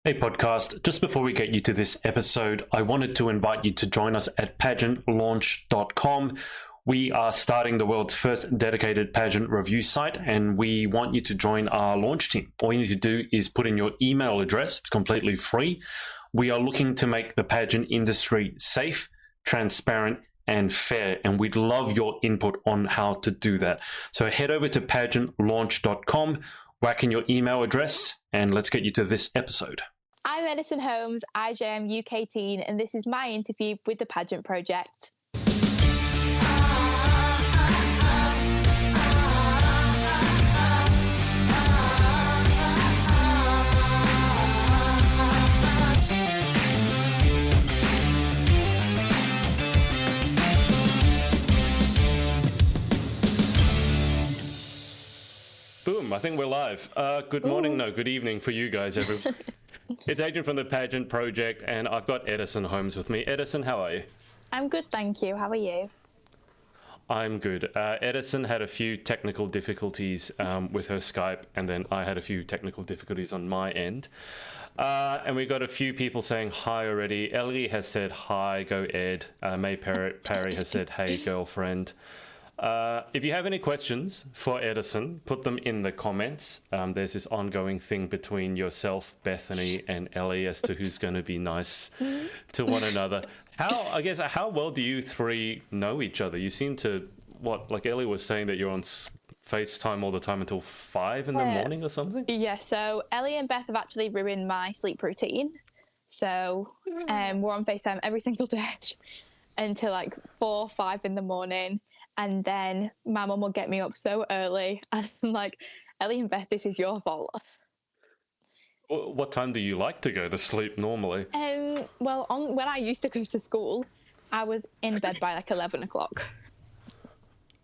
Hey podcast, just before we get you to this episode, I wanted to invite you to join us at pageantlaunch.com. We are starting the world's first dedicated pageant review site, and we want you to join our launch team. All you need to do is put in your email address. It's completely free. We are looking to make the pageant industry safe, transparent, and fair, and we'd love your input on how to do that. So head over to pageantlaunch.com, whack in your email address, and let's get you to this episode. I'm Eddison Holmes, IJM UK teen, and this is my interview with the Pageant Project. Boom, I think we're live. Good morning, no, good evening for you guys, everyone. It's Adrian from the Pageant Project, and I've got Eddison Holmes with me. Eddison, how are you? I'm good, thank you. How are you? I'm good. Eddison had a few technical difficulties with her Skype, and then I had a few technical difficulties on my end. And we got a few people saying hi already. Ellie has said hi, go Ed. May Parry has said hey, girlfriend. If you have any questions for Eddison, put them in the comments. There's this ongoing thing between yourself, Bethany, and Ellie as to who's going to be nice to one another. How well do you three know each other? You seem to, like Ellie was saying, that you're on FaceTime all the time until 5 in the morning or something? Yeah, so Ellie and Beth have actually ruined my sleep routine. So we're on FaceTime every single day until like 4 or 5 in the morning. And then my mum will get me up so early. And I'm like, Ellie and Beth, this is your fault. What time do you like to go to sleep normally? When I used to go to school, I was in bed by like 11 o'clock.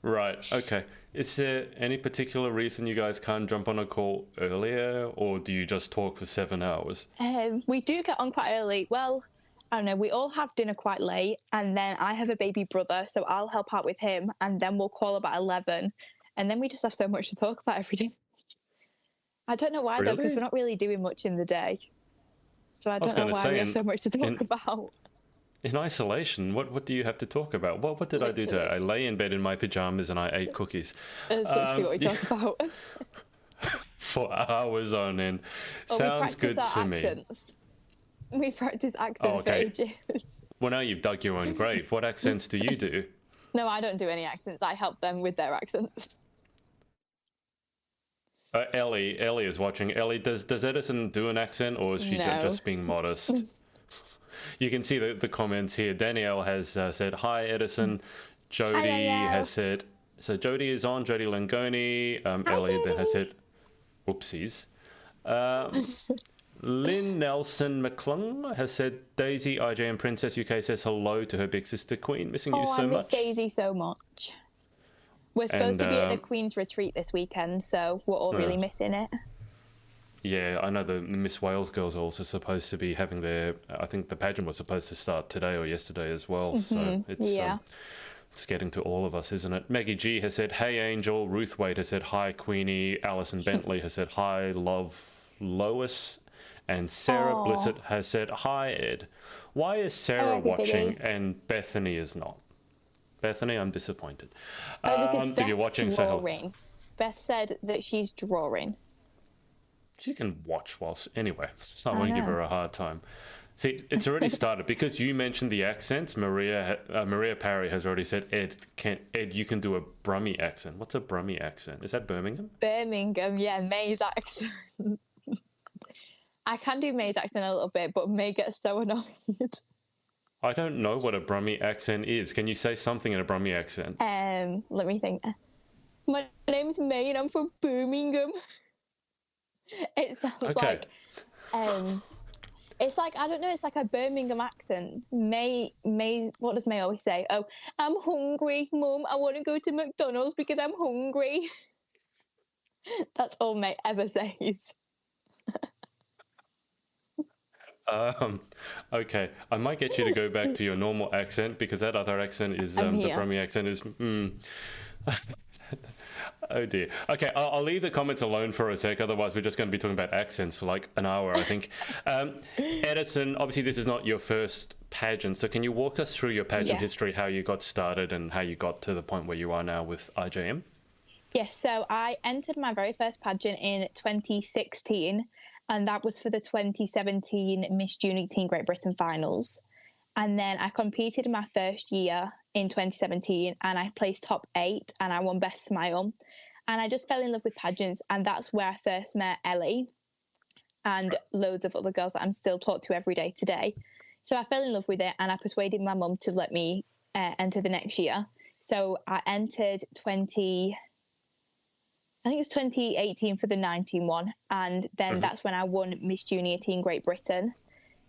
Right, okay. Is there any particular reason you guys can't jump on a call earlier, or do you just talk for 7 hours? We do get on quite early. Well, I don't know, we all have dinner quite late, and then I have a baby brother, so I'll help out with him, and then we'll call about 11, and then we just have so much to talk about every day. I don't know why, though, because we're not really doing much in the day. So I don't know why we have so much to talk about. In isolation, what do you have to talk about? What did I do today? I lay in bed in my pajamas and I ate cookies. That's actually what we talk about. For hours on end. Well, sounds good to me. We practice accents for ages. Well, now you've dug your own grave. What accents do you do? No, I don't do any accents. I help them with their accents. Ellie is watching. Ellie, does Eddison do an accent, or is she just being modest? You can see the comments here. Danielle has said, hi, Eddison. Jody has said, so Jody is on, Jody Langoni. Ellie then has said, whoopsies. Lynn Nelson McClung has said, Daisy, IJ and Princess UK says hello to her big sister Queen. Missing you so much. I miss Daisy so much. We're supposed to be at the Queen's retreat this weekend, so we're all really missing it. Yeah, I know the Miss Wales girls are also supposed to be having their, I think the pageant was supposed to start today or yesterday as well. So it's getting to all of us, isn't it? Maggie G has said, hey Angel. Ruth Wade has said, hi Queenie. Alison Bentley has said, hi love Lois. And Sarah Blissett has said, hi, Ed. Why is Sarah watching and Bethany is not? Bethany, I'm disappointed. Because Beth's if you're watching, drawing. Beth said that she's drawing. She can watch whilst... Anyway, I won't give her a hard time. See, it's already started. Because you mentioned the accents, Maria Parry has already said, Ed, you can do a Brummie accent. What's a Brummie accent? Is that Birmingham? Birmingham, yeah, May's accent. I can do May's accent a little bit, but May gets so annoyed. I don't know what a Brummie accent is. Can you say something in a Brummie accent? Let me think. My name's May and I'm from Birmingham. It sounds like, it's like, I don't know, it's like a Birmingham accent. May, what does May always say? Oh, I'm hungry, Mum. I want to go to McDonald's because I'm hungry. That's all May ever says. Okay, I might get you to go back to your normal accent because that other accent is the Brummie accent is. Oh dear. Okay, I'll leave the comments alone for a sec. Otherwise, we're just going to be talking about accents for like an hour, I think. Edison, obviously, this is not your first pageant, so can you walk us through your pageant history, how you got started, and how you got to the point where you are now with IJM? Yes, so I entered my very first pageant in 2016, and that was for the 2017 Miss Junior Teen Great Britain finals. And then I competed in my first year in 2017, and I placed top 8, and I won Best Smile. And I just fell in love with pageants, and that's where I first met Ellie and loads of other girls that I'm still taught to every day today. So I fell in love with it, and I persuaded my mum to let me enter the next year. So I entered 2018 for the 19 one, and then that's when I won Miss Junior Teen Great Britain.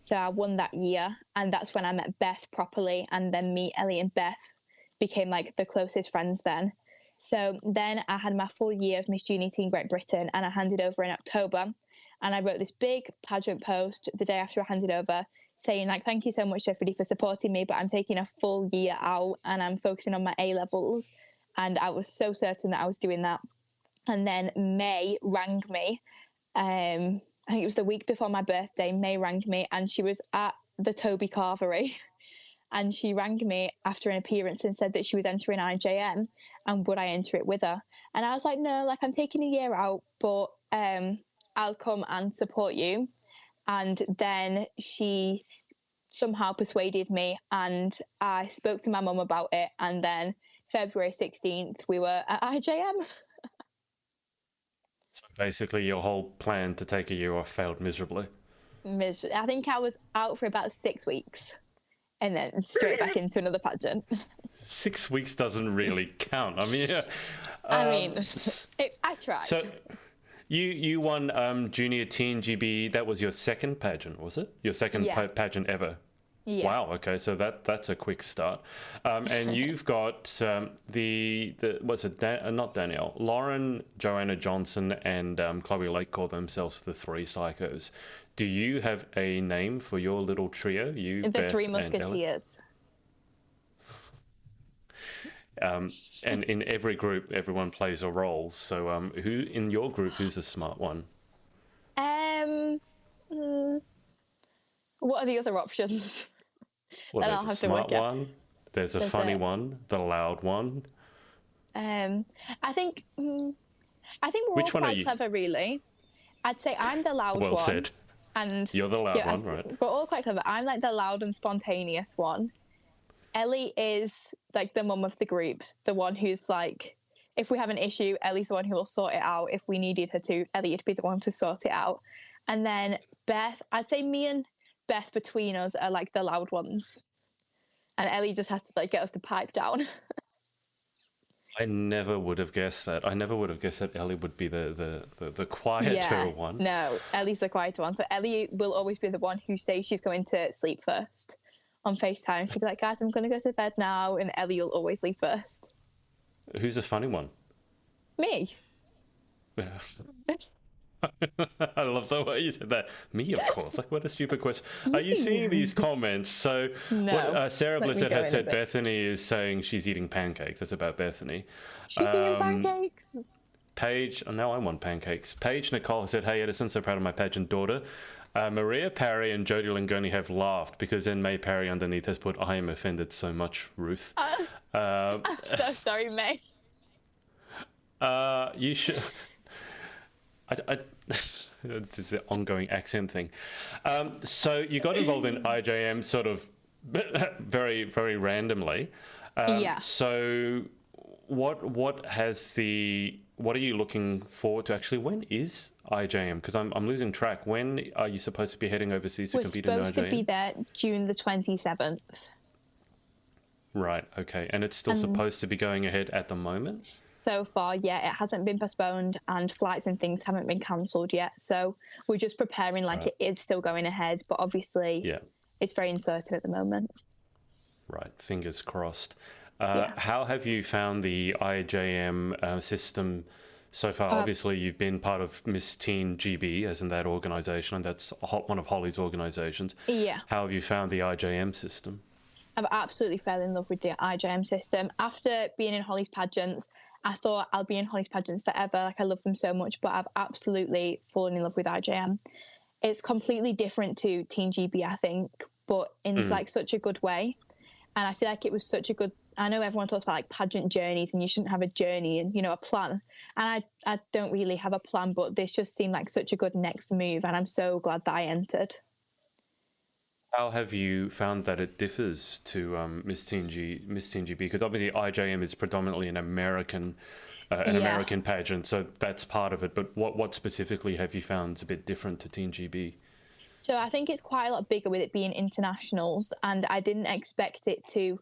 So I won that year, and that's when I met Beth properly, and then me, Ellie, and Beth became like the closest friends then. So then I had my full year of Miss Junior Teen Great Britain, and I handed over in October, and I wrote this big pageant post the day after I handed over saying like, thank you so much everybody for supporting me, but I'm taking a full year out and I'm focusing on my A-levels, and I was so certain that I was doing that. And then May rang me, I think it was the week before my birthday. May rang me, and she was at the Toby Carvery, and she rang me after an appearance and said that she was entering IJM and would I enter it with her. And I was like, no, like I'm taking a year out, but I'll come and support you. And then she somehow persuaded me, and I spoke to my mum about it, and then February 16th we were at IJM. So basically, your whole plan to take a year off failed miserably. I think I was out for about 6 weeks, and then straight back into another pageant. 6 weeks doesn't really count. I mean, I tried. So you won Junior Teen GB. That was your second pageant, was it? Your second pageant ever? Yeah. Wow. Okay, so that's a quick start. And you've got the what's it? Not Danielle, Lauren, Joanna Johnson, and Chloe Lake call themselves the Three Psychos. Do you have a name for your little trio? The Beth, Three Musketeers. And in every group, everyone plays a role. So who in your group? Who's the smart one? What are the other options? Well, there's a smart one. There's a funny one. The loud one. I think we're all quite clever, really. I'd say I'm the loud one. Well said. And you're the loud one, right? We're all quite clever. I'm like the loud and spontaneous one. Ellie is like the mum of the group, the one who's like, if we have an issue, Ellie's the one who will sort it out. If we needed her to, Ellie would be the one to sort it out. And then Beth, I'd say me and Beth between us are like the loud ones, and Ellie just has to like get us to pipe down. I never would have guessed that. I never would have guessed that Ellie would be the quieter one. No, Ellie's the quieter one. So Ellie will always be the one who says she's going to sleep first on FaceTime. She'll be like, guys, I'm going to go to bed now, and Ellie will always leave first. Who's the funny one? Me. I love the way you said that. Me, of course. Like, what a stupid question. Are you seeing these comments? So, no, what Sarah Blissett has said Bethany is saying she's eating pancakes. That's about Bethany. She's eating pancakes. Paige, now I want pancakes. Paige Nicole has said, hey, Edison, so proud of my pageant daughter. Maria Parry and Jodie Langoni have laughed because then May Parry underneath has put, I am offended so much, Ruth. I'm so sorry, May. You should... this is an ongoing accent thing. So you got involved in IJM sort of very, very randomly. So what are you looking forward to actually? When is IJM? Because I'm losing track. When are you supposed to be heading overseas to compete in IJM? We're supposed to be there June the 27th. Right, okay. And it's still supposed to be going ahead at the moment? So far, yeah, it hasn't been postponed, and flights and things haven't been cancelled yet. So we're just preparing like it is still going ahead, but obviously it's very uncertain at the moment. Right, fingers crossed. How have you found the IJM system so far? Obviously, you've been part of Miss Teen GB, as in that organisation, and that's one of Holly's organisations. Yeah. How have you found the IJM system? I've absolutely fell in love with the IJM system. After being in Holly's pageants, I thought I'll be in Holly's pageants forever. Like I love them so much, but I've absolutely fallen in love with IJM. It's completely different to Teen GB, I think, but in like such a good way. And I feel like it was such a good, I know everyone talks about like pageant journeys and you shouldn't have a journey and, you know, a plan. And I don't really have a plan, but this just seemed like such a good next move. And I'm so glad that I entered. How have you found that it differs to Miss Teen GB? Because obviously IJM is predominantly an American pageant, so that's part of it. But what specifically have you found is a bit different to Teen GB? So I think it's quite a lot bigger with it being internationals, and I didn't expect it to.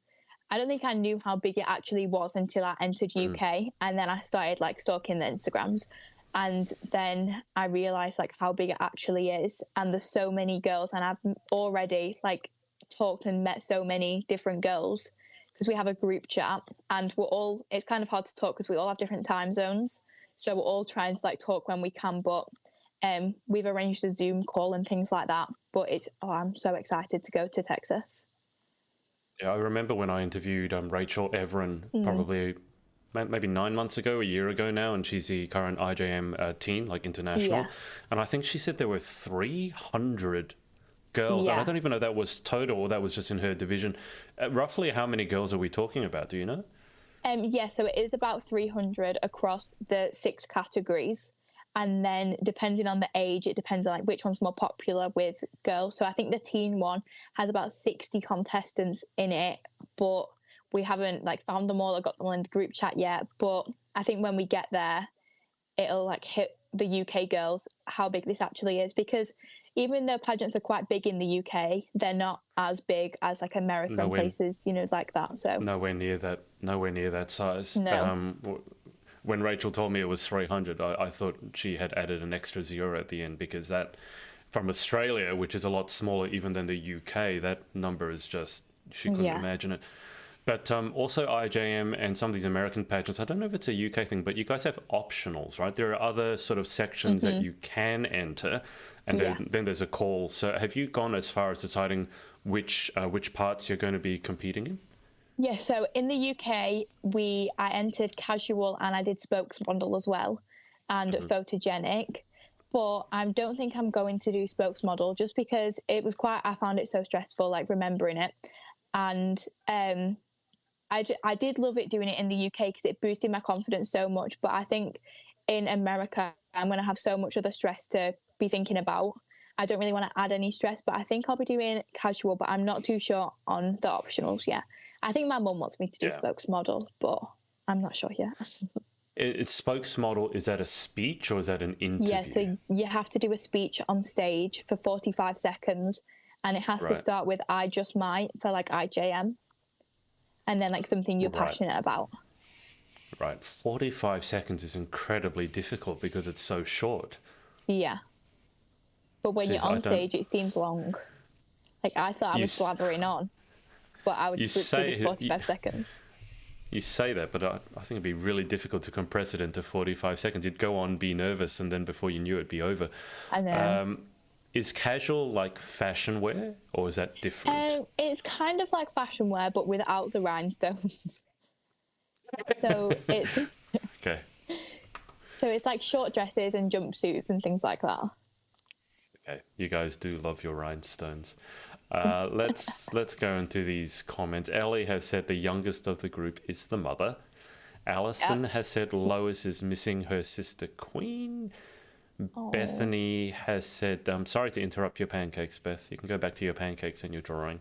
I don't think I knew how big it actually was until I entered UK, and then I started like stalking the Instagrams, and then I realized like how big it actually is, and there's so many girls, and I've already like talked and met so many different girls because we have a group chat, and it's kind of hard to talk because we all have different time zones, so we're all trying to like talk when we can, but we've arranged a Zoom call and things like that, but I'm so excited to go to Texas. Yeah, I remember when I interviewed Rachel Everin probably maybe 9 months ago, a year ago now, and she's the current IJM teen, like international. Yeah. And I think she said there were 300 girls. And I Yeah. don't even know if that was total or that was just in her division. Roughly how many girls are we talking about? Do you know? Yeah, so it is about 300 across the 6 categories. And then depending on the age, it depends on like which one's more popular with girls. So I think the teen one has about 60 contestants in it, but we haven't like found them all or got them all in the group chat yet. But I think when we get there, it'll like hit the UK girls how big this actually is, because even though pageants are quite big in the UK, they're not as big as like America and places, you know, like that. So nowhere near that size. No. When Rachel told me it was 300, I thought she had added an extra zero at the end, because that, from Australia, which is a lot smaller even than the UK, that number is just, she couldn't imagine it. But also IJM and some of these American pageants, I don't know if it's a UK thing, but you guys have optionals, right? There are other sort of sections that you can enter, and then there's a call. So have you gone as far as deciding which parts you're going to be competing in? Yeah, so in the UK, I entered casual and I did spokesmodel as well, and photogenic. But I don't think I'm going to do spokesmodel just because I found it so stressful, like remembering it. And I did love it doing it in the UK because it boosted my confidence so much. But I think in America, I'm going to have so much other stress to be thinking about. I don't really want to add any stress, but I think I'll be doing casual, but I'm not too sure on the optionals yet. I think my mum wants me to do spokesmodel, but I'm not sure yet. It's spokesmodel. Is that a speech or is that an interview? Yeah, so you have to do a speech on stage for 45 seconds, and it has to start with "I just might" for like IJM, and then like something you're passionate about. Right, 45 seconds is incredibly difficult because it's so short. Yeah, but when you're on stage, it seems long. Like I thought I was blabbering on, but I would literally do 45 seconds. You say that, but I think it'd be really difficult to compress it into 45 seconds. You'd go on, be nervous, and then before you knew it, it'd be over. I know. Is casual like fashion wear, or is that different? It's kind of like fashion wear, but without the rhinestones. So it's okay. So it's like short dresses and jumpsuits and things like that. Okay, you guys do love your rhinestones. Let's go into these comments. Ellie has said the youngest of the group is the mother. Alison has said Lois is missing her sister Queen. Bethany has said, sorry to interrupt your pancakes, Beth. You can go back to your pancakes and your drawing.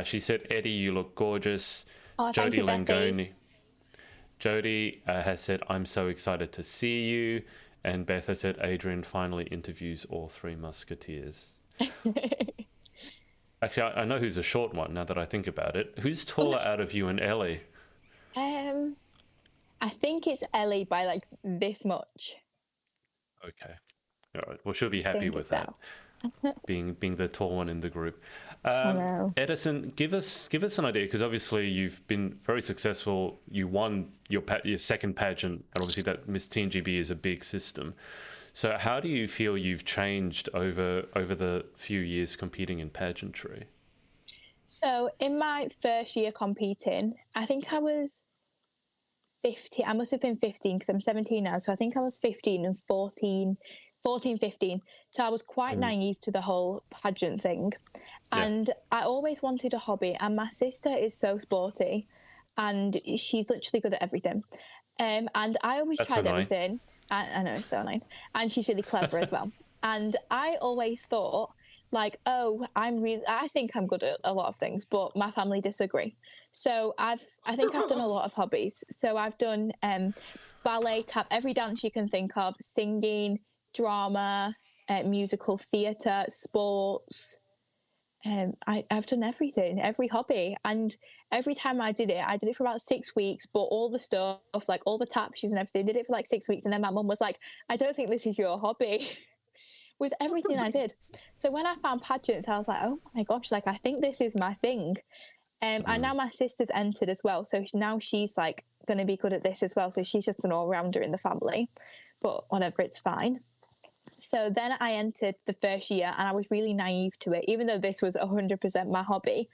She said, Eddie, you look gorgeous. Jodie Langoni. Jodie has said, I'm so excited to see you. And Beth has said, Adrian finally interviews all 3 Musketeers. Actually, I know who's a short one now that I think about it. Who's taller out of you and Ellie? I think it's Ellie by like this much. Okay. All right. Well, she'll be happy with that. being the tall one in the group. Eddison, give us an idea, because obviously you've been very successful. You won your second pageant, and obviously that Miss Teen GB is a big system. So how do you feel you've changed over the few years competing in pageantry? So in my first year competing, I think I was 15. I must have been 15 because I'm 17 now. So I think I was 15 and 14, 15. So I was quite naive to the whole pageant thing. And I always wanted a hobby. And my sister is so sporty and she's literally good at everything. And I always That's tried annoying. everything. I know, it's so annoying. And she's really clever as well. And I always thought, like, oh, I think I'm good at a lot of things, but my family disagree. So I think I've done a lot of hobbies. So I've done ballet, tap, every dance you can think of, singing, drama, musical theatre, sports. I've done everything, every hobby, and every time I did it for about 6 weeks. But all the stuff, like all the tap shoes and everything, did it for like 6 weeks, and then my mum was like, "I don't think this is your hobby." With everything I did. So when I found pageants, I was like, "Oh my gosh! Like I think this is my thing." And now my sister's entered as well, so now she's like going to be good at this as well. So she's just an all-rounder in the family, but whatever, it's fine. So then I entered the first year and I was really naive to it. Even though this was 100% my hobby,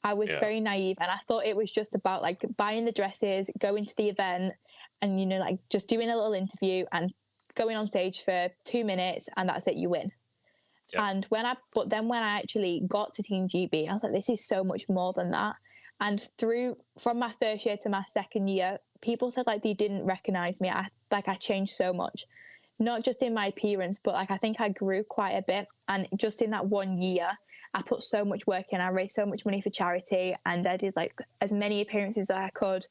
I was very naive and I thought it was just about like buying the dresses, going to the event and, you know, like just doing a little interview and going on stage for 2 minutes and that's it, you win. And but then when I actually got to Team GB, I was like, this is so much more than that. And from my first year to my second year, people said like they didn't recognize me. I changed so much. Not just in my appearance, but like I think I grew quite a bit. And just in that 1 year, I put so much work in. I raised so much money for charity, and I did like as many appearances as I could.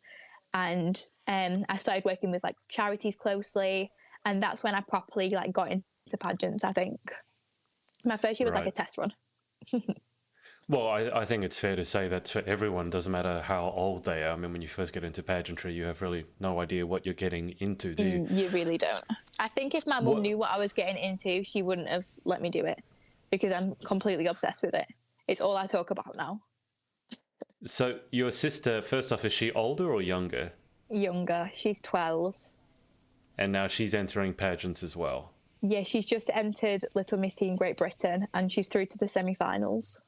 And I started working with like charities closely, and that's when I properly like got into pageants. I think my first year was like a test run. Well, I think it's fair to say that for everyone, doesn't matter how old they are. I mean, when you first get into pageantry, you have really no idea what you're getting into, do you? You really don't. I think if my mum knew what I was getting into, she wouldn't have let me do it because I'm completely obsessed with it. It's all I talk about now. So your sister, first off, is she older or younger? Younger. She's 12. And now she's entering pageants as well. Yeah, she's just entered Little Miss Tea in Great Britain and she's through to the semi-finals.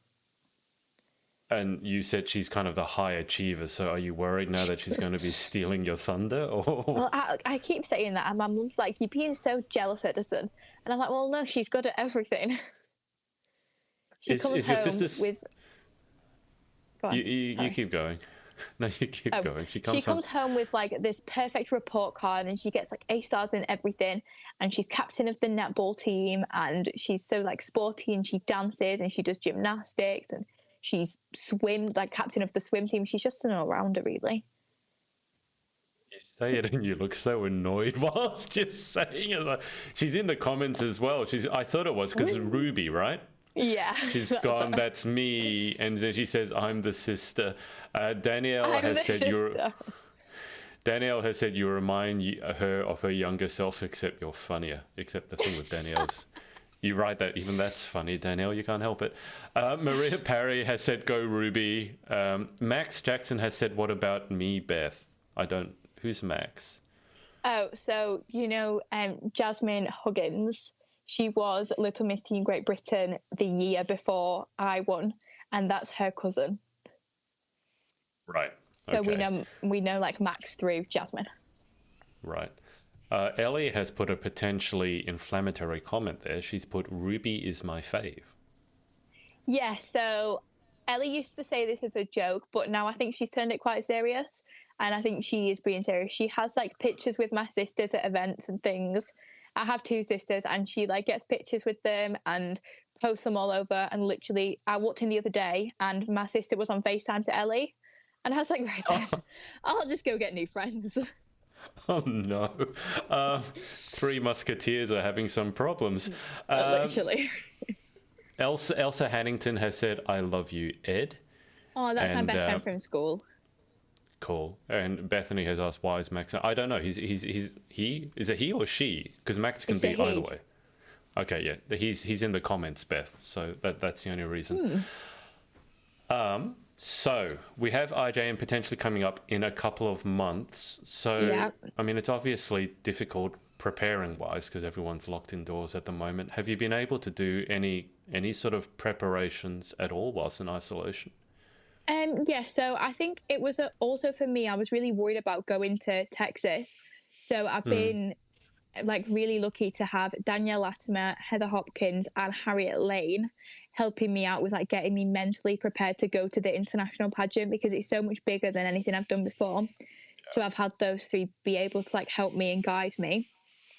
And you said she's kind of the high achiever, so are you worried now that she's going to be stealing your thunder? Or Well, I keep saying that, and my mum's like, "You're being so jealous, Edison." And I'm like, "Well, no, she's good at everything." She comes home with. Go on, you keep going. No, you keep going. She comes home with like this perfect report card, and she gets like A stars in everything, and she's captain of the netball team, and she's so like sporty, and she dances, and she does gymnastics, and she's like captain of the swim team. She's just an all-rounder, really. You say it and you look so annoyed whilst just saying it. Like, she's in the comments as well. I thought it was because Ruby, right? Yeah. She's gone, that's me. And then she says, I'm the sister. Danielle has said you remind her of her younger self, except you're funnier. Except the thing with Danielle's. You write that, even that's funny, Danielle, you can't help it. Maria Parry has said, go Ruby. Max Jackson has said, what about me, Beth? Who's Max? Oh, so, you know, Jasmine Huggins, she was Little Miss Tea in Great Britain the year before I won, and that's her cousin. Right. So okay. we know like Max through Jasmine. Right. Ellie has put a potentially inflammatory comment there. She's put, Ruby is my fave. Yeah, so Ellie used to say this as a joke, but now I think she's turned it quite serious. And I think she is being serious. She has like pictures with my sisters at events and things. I have 2 sisters and she like gets pictures with them and posts them all over. And literally, I walked in the other day and my sister was on FaceTime to Ellie. And I was like, right then, I'll just go get new friends. Oh no. 3 Musketeers are having some problems. Literally. Elsa Hannington has said, I love you, Ed. Oh, that's my best friend from school. Cool. And Bethany has asked, why is Max? I don't know. Is it he or she? Because Max can be either way. Okay, yeah. He's in the comments, Beth. So that's the only reason. So we have IJM potentially coming up in a couple of months. So, yeah. I mean, it's obviously difficult preparing wise because everyone's locked indoors at the moment. Have you been able to do any sort of preparations at all whilst in isolation? Yeah, so I think it was also for me, I was really worried about going to Texas. So I've Mm, been like really lucky to have Danielle Latimer, Heather Hopkins, and Harriet Lane helping me out with like getting me mentally prepared to go to the international pageant because it's so much bigger than anything I've done before. So I've had those three be able to like help me and guide me,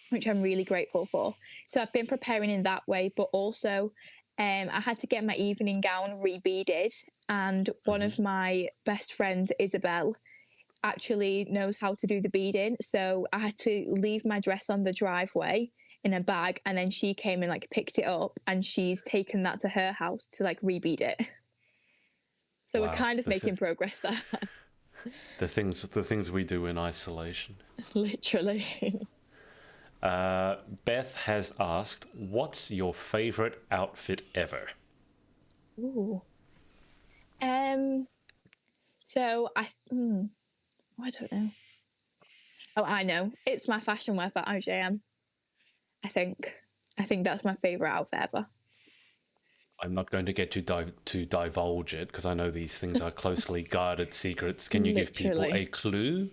which I'm really grateful for. So I've been preparing in that way, but also I had to get my evening gown re-beaded, and one hmm of my best friends, Isabel, actually knows how to do the beading. So I had to leave my dress on the driveway in a bag, and then she came and like picked it up, and she's taken that to her house to like re-bead it. So we're Wow, kind of making progress there. the things we do in isolation. Literally. Beth has asked, "What's your favorite outfit ever?" Ooh. Um. So I don't know. Oh, I know. It's my fashion wear for IJM. I think. I think that's my favorite outfit ever. I'm not going to get you to divulge it because I know these things are closely guarded secrets. Can you give people a Literally. clue?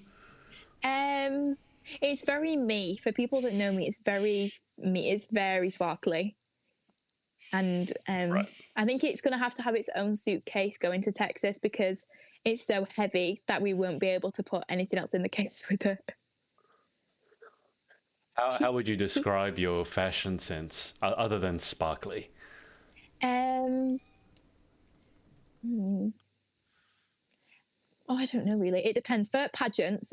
Um, it's very me. For people that know me, it's very me. It's very sparkly, and Right. I think it's gonna have to have its own suitcase going to Texas because it's so heavy that we won't be able to put anything else in the case with it. How would you describe your fashion sense other than sparkly? Um, hmm, oh, I don't know really. It depends. For pageants,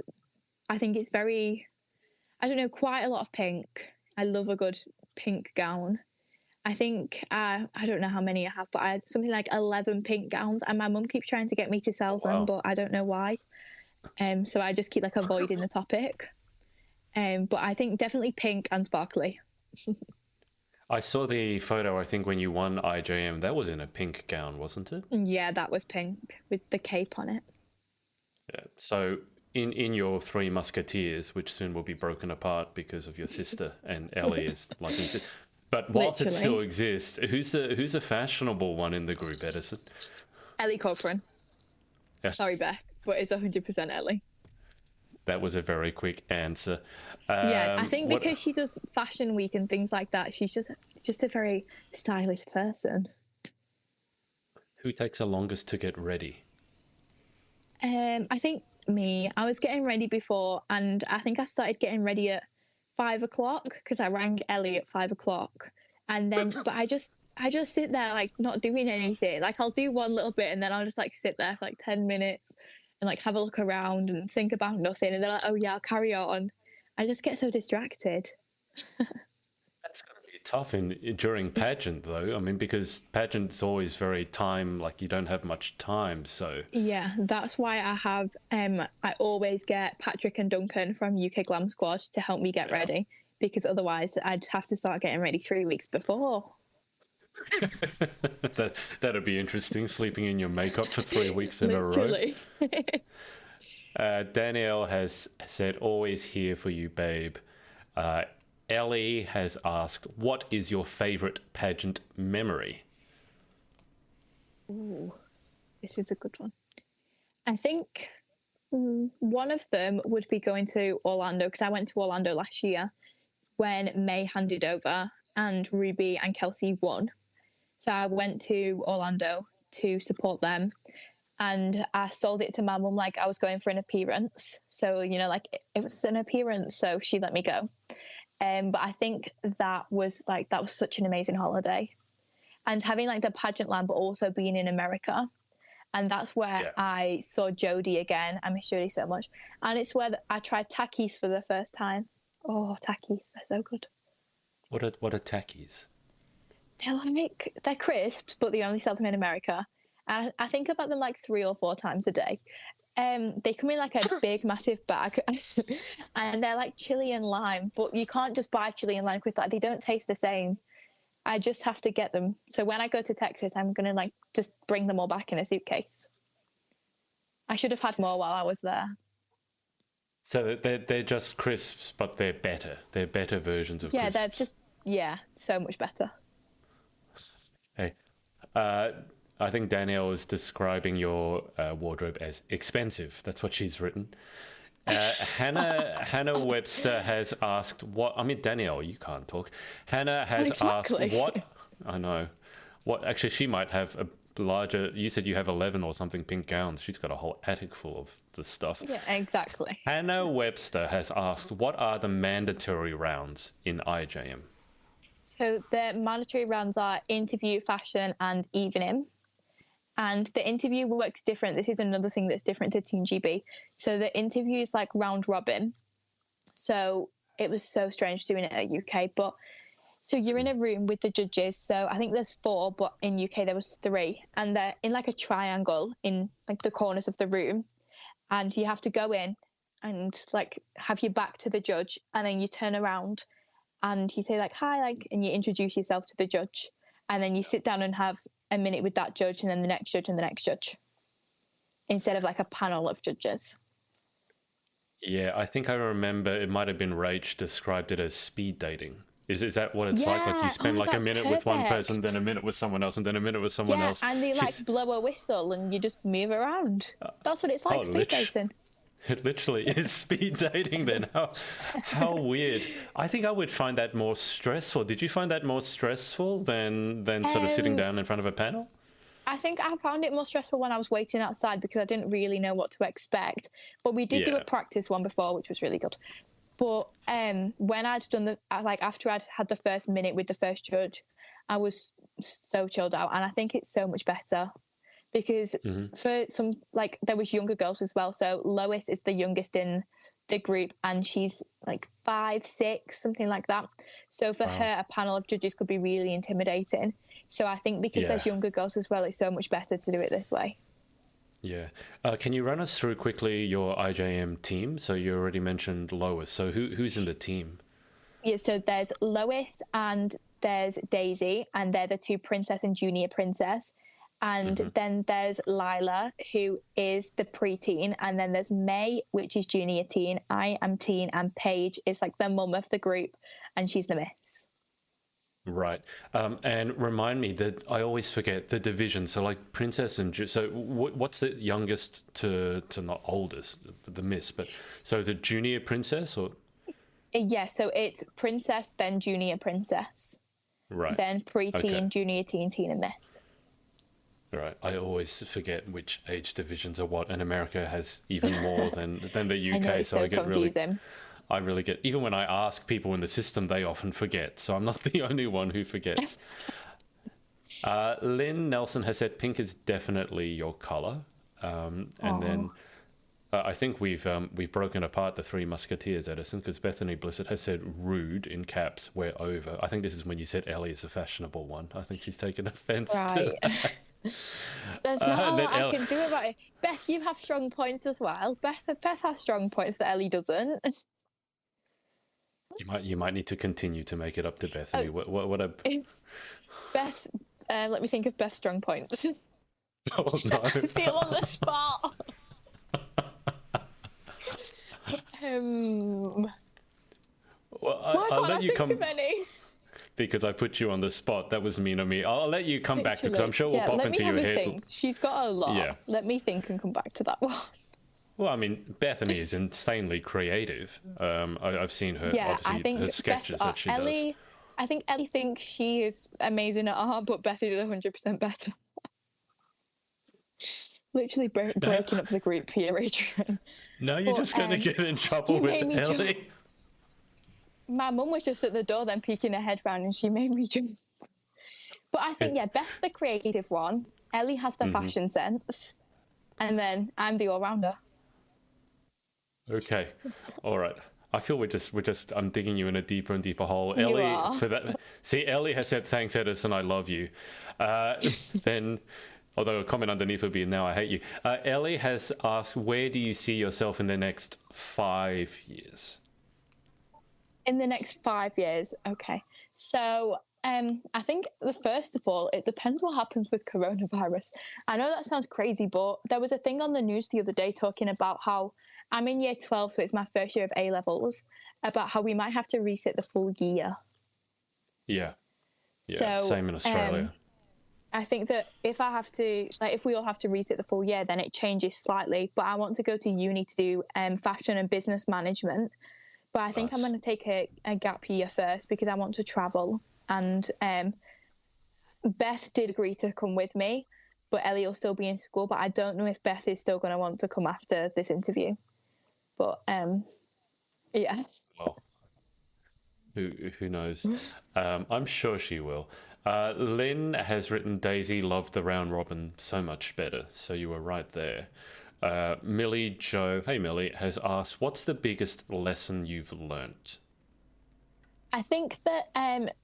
I think it's very, I don't know, quite a lot of pink. I love a good pink gown. I think I don't know how many I have, but I had something like 11 pink gowns, and my mum keeps trying to get me to Oh sell them, wow. but I don't know why. So I just keep like avoiding the topic. But I think definitely pink and sparkly. I saw the photo, I think, when you won IJM. That was in a pink gown, wasn't it? Yeah, that was pink with the cape on it. Yeah. So in your Three Musketeers, which soon will be broken apart because of your sister and Ellie is liking it. But whilst it still Literally. exists, who's a fashionable one in the group, Edison? Ellie Corcoran. Sorry, Yes, Beth, but it's 100% Ellie. that was a very quick answer. Yeah, I think What? because she does fashion week and things like that, she's just a very stylish person. Who takes the longest to get ready? I think me. I was getting ready before, and I think I started getting ready at 5 o'clock because I rang Ellie at 5 o'clock, and then but I just sit there like not doing anything. Like I'll do one little bit, and then I'll just like sit there for like 10 minutes and like have a look around and think about nothing, and then like, oh yeah, I'll carry on. I just get so distracted. That's going to be tough in during pageant though. I mean, because pageant's always very time like you don't have much time. So Yeah, that's why I always get Patrick and Duncan from UK Glam Squad to help me get yeah, ready because otherwise I'd have to start getting ready 3 weeks before. that'd be interesting. Sleeping in your makeup for 3 weeks in a row. Literally. Danielle has said, "Always here for you, babe." Uh, Ellie has asked, "What is your favorite pageant memory?" Ooh, this is a good one. I think one of them would be going to Orlando because I went to Orlando last year when May handed over and Ruby and Kelsey won. So I went to Orlando to support them, and I sold it to my mum like I was going for an appearance. So, like it was an appearance, so she let me go. But I think that was such an amazing holiday. And having like the pageant land, but also being in America. And that's where Yeah. I saw Jodie again. I miss Jodie so much. And it's where I tried Takis for the first time. Oh, Takis, they're so good. What are tackies? They're crisps, but they only sell them in America. And I think about them like 3 or 4 times a day. They come in like a big, massive bag, and they're like chili and lime. But you can't just buy chili and lime with that; they don't taste the same. I just have to get them. So when I go to Texas, I'm gonna like just bring them all back in a suitcase. I should have had more while I was there. So they're just crisps, but they're better. They're better versions of Yeah, crisps. yeah, so much better. Hey, uh, I think Danielle is describing your wardrobe as expensive. That's what she's written. Hannah Webster has asked what. I mean, Danielle, you can't talk. Hannah has Exactly. asked what. I know. What actually she might have a larger. You said you have 11 or something pink gowns. She's got a whole attic full of the stuff. Yeah, exactly. Hannah Webster has asked, what are the mandatory rounds in IJM? So the mandatory rounds are interview, fashion, and evening. And the interview works different. This is another thing that's different to Team GB. So the interview is like round robin. So it was so strange doing it at UK. But so you're in a room with the judges. So I think there's 4, but in UK there was 3. And they're in like a triangle in like the corners of the room. And you have to go in and like have your back to the judge. And then you turn around and you say like, hi, like, and you introduce yourself to the judge. And then you sit down and have a minute with that judge and then the next judge and the next judge, instead of like a panel of judges. Yeah, I think I remember it might have been Rach described it as speed dating. Is that what it's like? Like you spend like a minute with one person, then a minute with someone else, and then a minute with someone else. Yeah, and they like blow a whistle and you just move around. That's what it's like, speed dating. It literally is speed dating then. How weird. I think I would find that more stressful. Did you find that more stressful than sort of sitting down in front of a panel? I think I found it more stressful when I was waiting outside because I didn't really know what to expect. But we did do a practice one before, which was really good. But when I'd done after I'd had the first minute with the first judge, I was so chilled out. And I think it's so much better. Because for some, like, there was younger girls as well. So Lois is the youngest in the group and she's like 5, 6, something like that. So for her, a panel of judges could be really intimidating. So I think because there's younger girls as well, it's so much better to do it this way. Yeah. Can you run us through quickly your IJM team? So you already mentioned Lois. So who's in the team? Yeah, so there's Lois and there's Daisy, and they're the 2 princess and junior princess. And then there's Lila, who is the preteen, and then there's May, which is junior teen. I am teen, and Paige is like the mum of the group, and she's the miss. Right. And remind me that I always forget the division. So like princess and so what's the youngest to not oldest, the miss? But so is it junior princess or? Yeah, so it's princess, then junior princess. Right. Then preteen, junior teen, teen, and miss. Right. I always forget which age divisions are what, and America has even more than the UK. I know, it's so I get confusing. I really get, even when I ask people in the system, they often forget. So I'm not the only one who forgets. Lynn Nelson has said pink is definitely your color. And then I think we've broken apart the 3 Musketeers, Edison, because Bethany Blissett has said rude in caps, we're over. I think this is when you said Ellie is a fashionable one. I think she's taken offense to that. There's not a lot I can do about it. Beth, you have strong points as well. Beth has strong points that Ellie doesn't. You might need to continue to make it up to Bethany. What a Beth. Let me think of Beth's strong points. Oh no! I feel on the spot. Well, I'll let you come. Because I put you on the spot. That was mean of me. I'll let you come back to, because I'm sure we'll pop into your head. Think. She's got a lot. Yeah. Let me think and come back to that one. Well, I mean, Bethany is insanely creative. I've seen her, obviously, her sketches that she does. I think Ellie thinks she is amazing at art, but Beth is 100% better. Literally breaking up the group here, Adrian. No, you're just going to get in trouble with Ellie. My mum was just at the door then peeking her head round and she made me jump. But I think, Beth's the creative one. Ellie has the fashion sense. And then I'm the all-rounder. Okay. All right. I feel we're just I'm digging you in a deeper and deeper hole. You Ellie, are. for that. See, Ellie has said, thanks, Edison, I love you. Then, although a comment underneath would be, now I hate you. Ellie has asked, where do you see yourself in the next 5 years? In the next 5 years, okay. So I think first of all, it depends what happens with coronavirus. I know that sounds crazy, but there was a thing on the news the other day talking about how I'm in year 12, so it's my first year of A-levels, about how we might have to resit the full year. Yeah. So, same in Australia. I think that if I have to, like, if we all have to resit the full year, then it changes slightly. But I want to go to uni to do fashion and business management. But I think I'm Nice. going to take a gap year first because I want to travel. And Beth did agree to come with me, but Ellie will still be in school. But I don't know if Beth is still going to want to come after this interview. But yeah. Well, who knows? I'm sure she will. Lynn has written Daisy loved the round robin so much better, so you were right there. Millie Joe, hey Millie, has asked, what's the biggest lesson you've learnt? I think that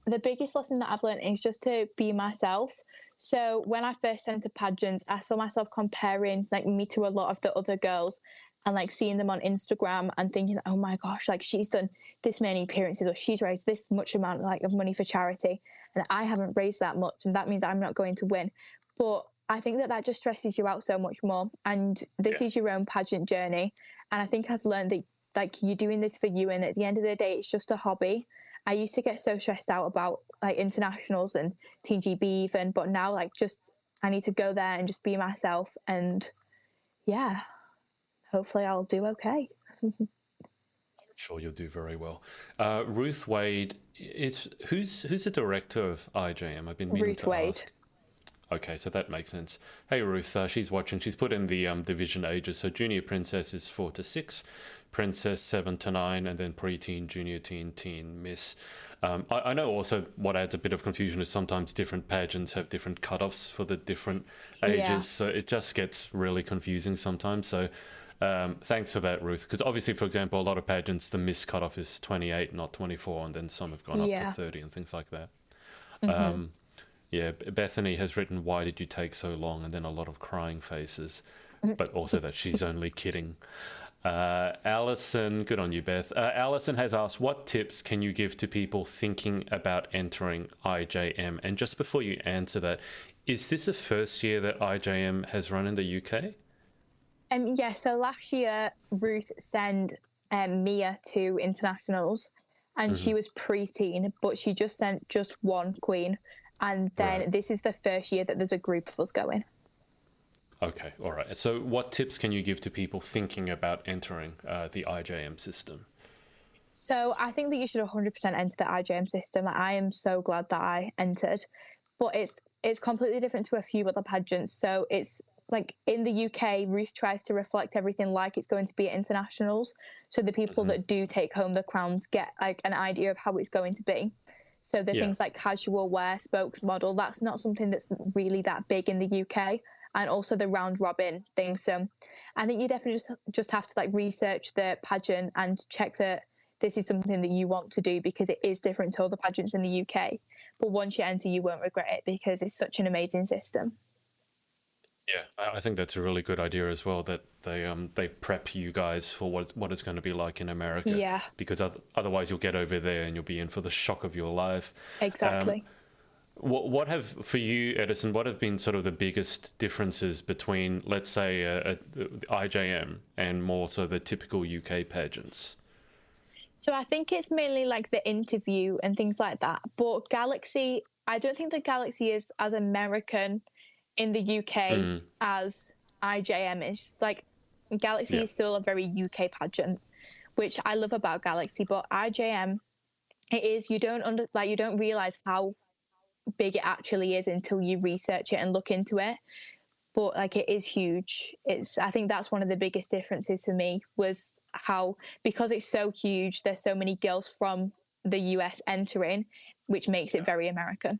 the biggest lesson that I've learned is just to be myself. So when I first entered pageants, I saw myself comparing like me to a lot of the other girls and like seeing them on Instagram and thinking, oh my gosh, like she's done this many appearances or she's raised this much amount like of money for charity and I haven't raised that much and that means I'm not going to win. But I think that that just stresses you out so much more. And this is your own pageant journey. And I think I've learned that like you're doing this for you and at the end of the day, it's just a hobby. I used to get so stressed out about like internationals and TGB even, but now like just I need to go there and just be myself and yeah, hopefully I'll do okay. I'm sure you'll do very well. Ruth Wade, who's the director of IJM? I've been meaning Ruth to Wade. ask. Okay, so that makes sense. Hey Ruth, she's watching. She's put in the division ages. So junior princess is 4 to 6, princess 7 to 9, and then preteen, junior teen, teen, miss. I know also what adds a bit of confusion is sometimes different pageants have different cutoffs for the different ages, Yeah. so it just gets really confusing sometimes. So thanks for that, Ruth. Because obviously, for example, a lot of pageants, the miss cutoff is 28, not 24, and then some have gone up to Yeah. 30 and things like that. Mm-hmm. Yeah, Bethany has written, why did you take so long? And then a lot of crying faces, but also that she's only kidding. Alison, good on you, Beth. Alison has asked, what tips can you give to people thinking about entering IJM? And just before you answer that, is this the first year that IJM has run in the UK? Yeah, so last year Ruth sent Mia to internationals and she was preteen, but she just sent just one queen. And then Right. this is the first year that there's a group of us going. Okay, all right. So what tips can you give to people thinking about entering the IJM system? So I think that you should 100% enter the IJM system. Like, I am so glad that I entered, but it's completely different to a few other pageants. So it's like in the UK, Ruth tries to reflect everything like it's going to be at internationals. So the people that do take home the crowns get like an idea of how it's going to be. So the Yeah. things like casual wear, spokesmodel, that's not something that's really that big in the UK. And also the round robin thing. So I think you definitely just have to like research the pageant and check that this is something that you want to do because it is different to other pageants in the UK. But once you enter, you won't regret it because it's such an amazing system. Yeah, I think that's a really good idea as well, that they prep you guys for what it's going to be like in America, Yeah, because otherwise you'll get over there and you'll be in for the shock of your life. Um, exactly. what have for you, Edison? What have been sort of the biggest differences between, let's say, IJM and more so the typical UK pageants? So I think it's mainly like the interview and things like that. But Galaxy, I don't think that Galaxy is as American in the UK Mm, as IJM is. Like Galaxy yeah, is still a very UK pageant, which I love about Galaxy. But IJM, it is you don't realize how big it actually is until you research it and look into it. But like it is huge. I think that's one of the biggest differences for me was how, because it's so huge, there's so many girls from the US entering, which makes it yeah, very American.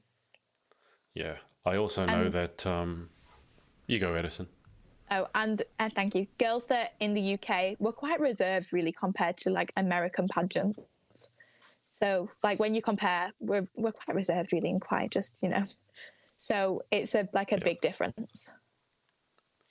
yeah. I also know And that you go, Edison. and thank you. Girls that in the UK were quite reserved really compared to like American pageants. So like when you compare, we're quite reserved really and quite just, So it's a Yeah. big difference.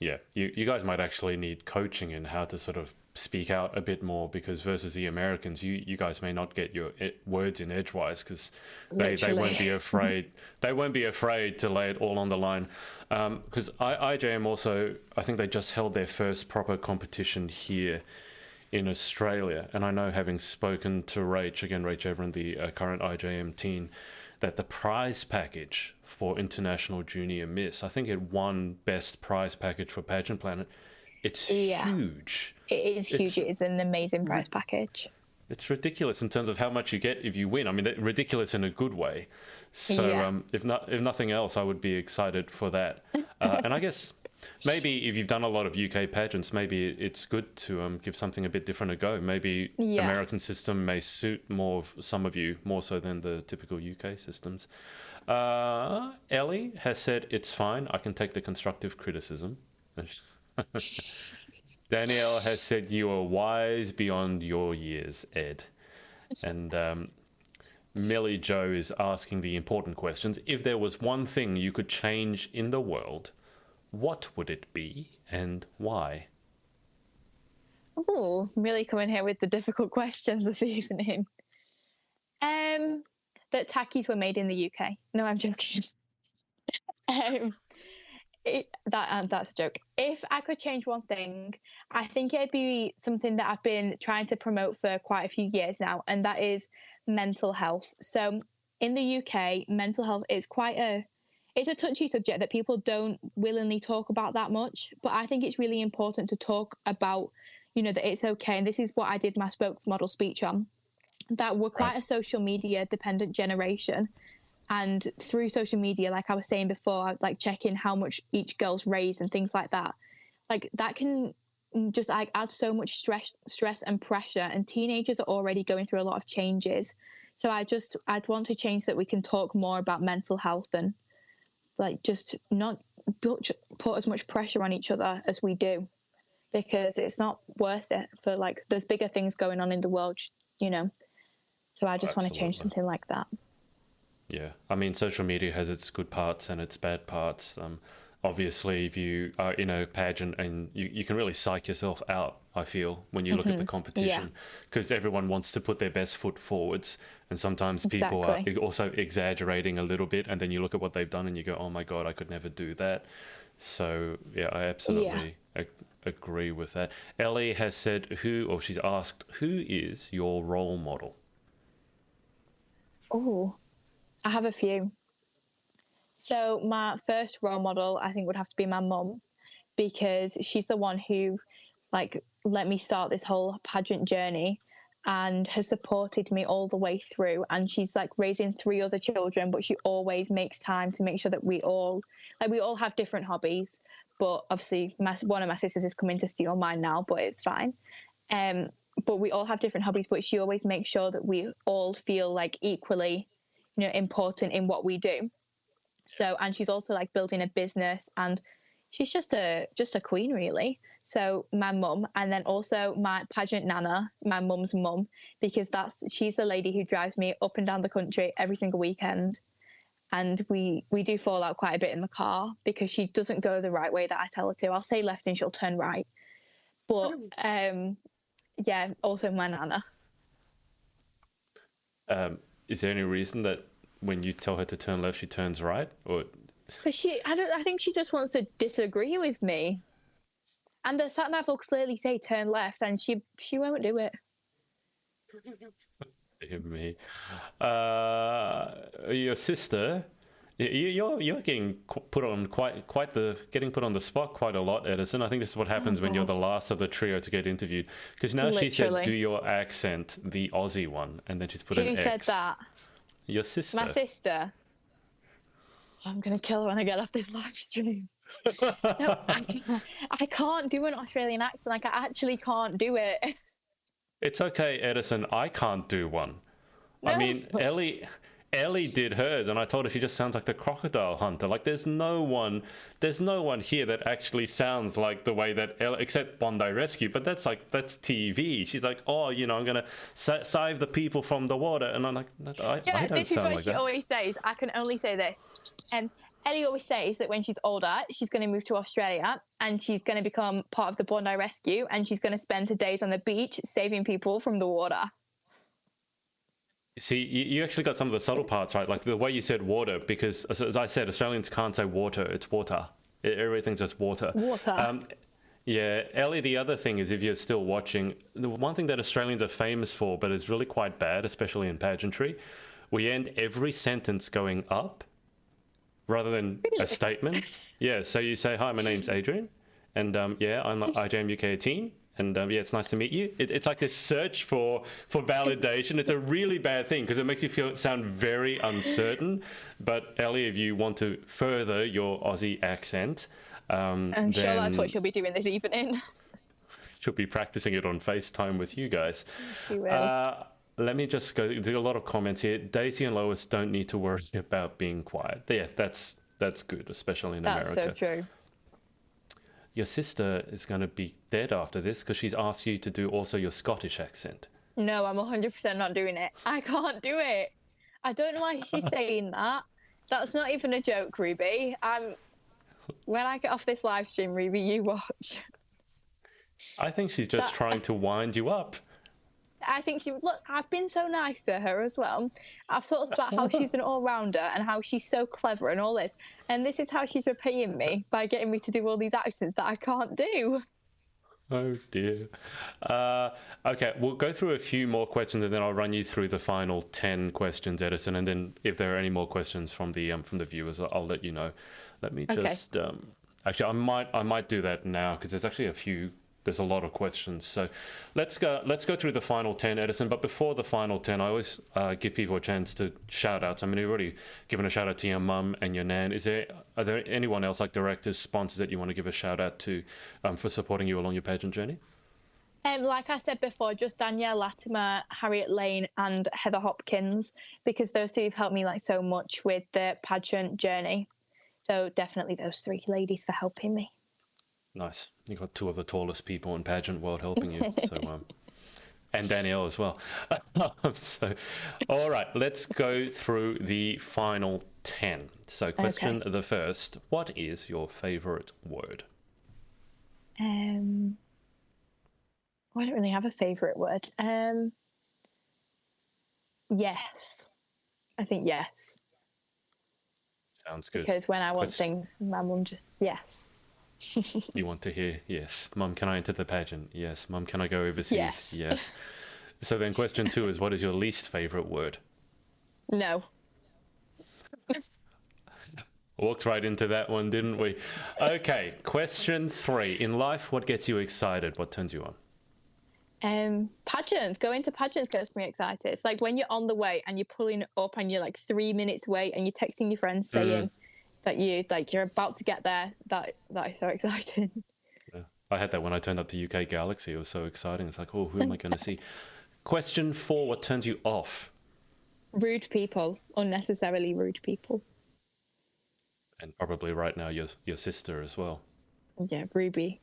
Yeah, you guys might actually need coaching in how to sort of speak out a bit more, because versus the Americans, you guys may not get your words in edgewise because they Literally. won't be afraid. They won't be afraid to lay it all on the line. Because IJM also, I think they just held their first proper competition here in Australia, and I know, having spoken to Rach again, Rach Everin, the current IJM team, that the prize package for International Junior Miss, I think it won Best Prize Package for Pageant Planet. It's Yeah, huge. it is huge. It's It is an amazing prize package. it's ridiculous in terms of how much you get if you win. I mean, ridiculous in a good way. So Yeah. if nothing else, I would be excited for that. And I guess maybe if you've done a lot of UK pageants, maybe it's good to give something a bit different a go. Maybe Yeah. American system may suit more of some of you more so than the typical UK systems. Ellie has said it's fine. I can take the constructive criticism. Danielle has said you are wise beyond your years, Ed. And Millie Joe is asking the important questions. If there was one thing you could change in the world, what would it be and why? Oh, really coming here with the difficult questions this evening. That tackies were made in the UK. No, I'm joking. um, that's a joke. If I could change one thing, I think it'd be something that I've been trying to promote for quite a few years now, and that is mental health. So in the UK, mental health is it's a touchy subject that people don't willingly talk about that much, but I think it's really important to talk about, that it's okay. And this is what I did my spokesmodel speech on, that we're quite a social media dependent generation. And through social media, like I was saying before, like checking how much each girl's raised and things like that can just add so much stress and pressure. And teenagers are already going through a lot of changes. So I'd want to change that we can talk more about mental health and just not put as much pressure on each other as we do, because it's not worth it for there's bigger things going on in the world, So I just want to change something like that. Yeah, I mean, social media has its good parts and its bad parts. Obviously, if you are in a pageant and you can really psych yourself out, I feel, when you look at the competition, because everyone wants to put their best foot forwards, and sometimes people are also exaggerating a little bit, and then you look at what they've done and you go, oh my God, I could never do that. So yeah, I absolutely agree with that. Ellie has said she's asked, who is your role model? Oh, I have a few. So my first role model, I think, would have to be my mum, because she's the one who let me start this whole pageant journey and has supported me all the way through. And she's raising 3 other children, but she always makes time to make sure that we all have different hobbies. But obviously one of my sisters is coming to steal mine now, but it's fine. But we all have different hobbies, but she always makes sure that we all feel equally, important in what we do. So, and she's also building a business, and she's just a queen, really. So my mum, and then also my pageant nana, my mum's mum, because she's the lady who drives me up and down the country every single weekend. And we do fall out quite a bit in the car because she doesn't go the right way that I tell her to. I'll say left and she'll turn right. But yeah, also my nana. Is there any reason that when you tell her to turn left, she turns right? Or But I think she just wants to disagree with me. And the sat nav will clearly say turn left, and she won't do it. me, your sister, you're getting put on getting put on the spot quite a lot, Edison. I think this is what happens when you're the last of the trio to get interviewed. Because now she said, do your accent, the Aussie one, and then she's put an X. Who said that? Your sister. My sister. I'm gonna kill her when I get off this live stream. No, I can't do an Australian accent. I actually can't do it. It's okay, Edison. I can't do one. No. I mean, Ellie did hers, and I told her she just sounds like the crocodile hunter. There's no one here that actually sounds like the way that Ellie, except Bondi Rescue. But that's TV. She's like, oh, I'm gonna save the people from the water, and I'm like, I don't sound like that. This is what she always says. I can only say this, and Ellie always says that when she's older, she's going to move to Australia and she's going to become part of the Bondi Rescue, and she's going to spend her days on the beach saving people from the water. See, you actually got some of the subtle parts right, the way you said water, because as I said, Australians can't say water, it's water. Everything's just water. Water. Yeah, Ellie, the other thing is, if you're still watching, the one thing that Australians are famous for, but is really quite bad, especially in pageantry, we end every sentence going up rather than a statement. Yeah, so you say, hi, my name's Adrian, and yeah, I'm IJM UK team, and yeah, it's nice to meet you. It's like this search for validation. It's a really bad thing because it makes you sound very uncertain. But Ellie, if you want to further your Aussie accent, I'm sure that's what she'll be doing this evening. She'll be practicing it on FaceTime with you guys. She will. Let me just go. There's a lot of comments here. Daisy and Lois don't need to worry about being quiet. Yeah, that's good, especially in America. That's so true. Your sister is going to be dead after this because she's asked you to do also your Scottish accent. No, I'm 100% not doing it. I can't do it. I don't know why she's saying that. That's not even a joke, Ruby. When I get off this live stream, Ruby, you watch. I think she's just trying to wind you up. I think look, I've been so nice to her as well. I've talked about how she's an all-rounder and how she's so clever and all this. And this is how she's repaying me by getting me to do all these accents that I can't do. Oh dear. Okay, we'll go through a few more questions and then I'll run you through the final 10 questions, Edison. And then if there are any more questions from the viewers, I'll let you know. Let me just actually, I might do that now because there's actually there's a lot of questions. So let's go through the final 10, Edison. But before the final 10, I always give people a chance to shout outs. I mean, you've already given a shout out to your mum and your nan. Are there anyone else, like directors, sponsors, that you want to give a shout out to for supporting you along your pageant journey? Like I said before, just Danielle Latimer, Harriet Lane and Heather Hopkins, because those two have helped me like so much with the pageant journey. So definitely those three ladies for helping me. Nice. You got two of the tallest people in pageant world helping you. So, and Danielle as well. So, all right, let's go through the final 10. So, question the first: what is your favorite word? I don't really have a favorite word. Yes. I think yes. Sounds good. Because when I want things, my mum just yes. You want to hear yes. Mum, can I enter the pageant? Yes. Mum, can I go overseas? Yes. So then question 2 is, what is your least favorite word? No. Walked right into that one, didn't we? Okay, question 3. In life, what gets you excited? What turns you on? Pageants. Going to pageants gets me excited. It's like when you're on the way and you're pulling up and you're like 3 minutes away and you're texting your friends saying that you're about to get there. That is so exciting. Yeah. I had that when I turned up to UK Galaxy. It was so exciting. It's like, oh, who am I going to see? Question 4, what turns you off? Rude people. Unnecessarily rude people. And probably right now your sister as well. Yeah, Ruby.